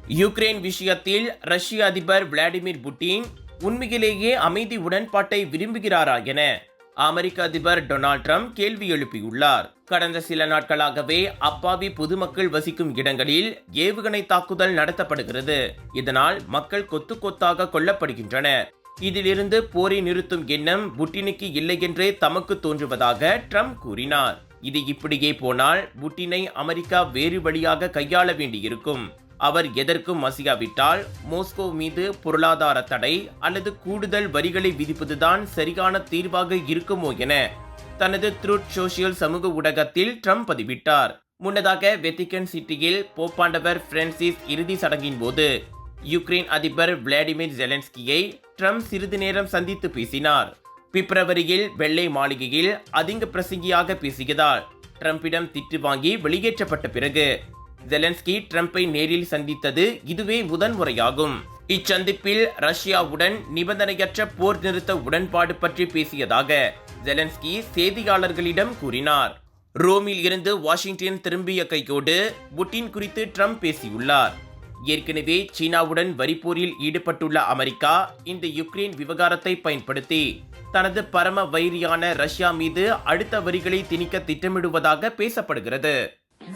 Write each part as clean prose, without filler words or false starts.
Ukraine விஷயத்தில் ரஷ்ய அதிபர் விளாடிமிர் புட்டின் உண்மையிலேயே அமைதி உடன்பாட்டை விரும்புகிறாரா என அமெரிக்க அதிபர் டொனால்ட் ட்ரம்ப் கேள்வி எழுப்பியுள்ளார். கடந்த சில நாட்களாகவே அப்பாவி பொதுமக்கள் வசிக்கும் இடங்களில் ஏவுகணை தாக்குதல் நடத்தப்படுகிறது. இதனால் மக்கள் கொத்து கொத்தாக கொல்லப்படுகின்றனர். இதிலிருந்து போரை நிறுத்தும் எண்ணம் புட்டினுக்கு இல்லை என்றே தமக்கு தோன்றுவதாக ட்ரம்ப் கூறினார். இது இப்படியே போனால் புட்டினை அமெரிக்கா வேறு வழியாக கையாள வேண்டியிருக்கும். அவர் எதற்கும் மசியாவிட்டால் மாஸ்கோ மீது பொருளாதார தடை அல்லது கூடுதல் வரிகளை விதிப்பதுதான் சரியான தீர்வாக இருக்குமோ என தனது ட்ரூத் சோஷியல் சமூக ஊடகத்தில் ட்ரம்ப் பதிவிட்டார். முன்னதாக வெத்திகன் சிட்டியில் போப்பாண்டவர் பிரான்சிஸ் இறுதி சடங்கின் போது யுக்ரைன் அதிபர் விளாடிமிர் ஜெலன்ஸ்கியை ட்ரம்ப் சிறிது நேரம் சந்தித்து பேசினார். பிப்ரவரியில் வெள்ளை மாளிகையில் அதிக பிரசங்கியாக பேசியதால் ட்ரம்பிடம் திட்டு வாங்கி வெளியேற்றப்பட்ட பிறகு ஜெலன்ஸ்கி ட்ரம்பை நேரில் சந்தித்தது இதுவே முதன்முறையாகும். இச்சந்திப்பில் ரஷ்யாவுடன் நிபந்தனையற்ற போர் நிறுத்த உடன்பாடு பற்றி பேசியதாக ஜெலன்ஸ்கி செய்தியாளர்களிடம் கூறினார். ரோமில் இருந்து வாஷிங்டன் திரும்பிய கையோடு புட்டின் குறித்து ட்ரம்ப் பேசியுள்ளார். ஏற்கனவே சீனாவுடன் வரிப்போரில் ஈடுபட்டுள்ள அமெரிக்கா இந்த யுக்ரைன் விவகாரத்தை பயன்படுத்தி தனது பரம வைரியான ரஷ்யா மீது அடுத்த வரிகளை திணிக்க திட்டமிடுவதாக பேசப்படுகிறது.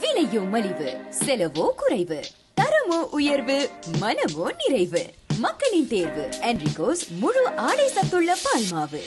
விலையோ மலிவு, செலவோ குறைவு, தரமோ உயர்வு, மனமோ நிறைவு. மக்களின் தேர்வு என்ரிகோஸ் முழு ஆடை சத்துள்ள பால்மாவு.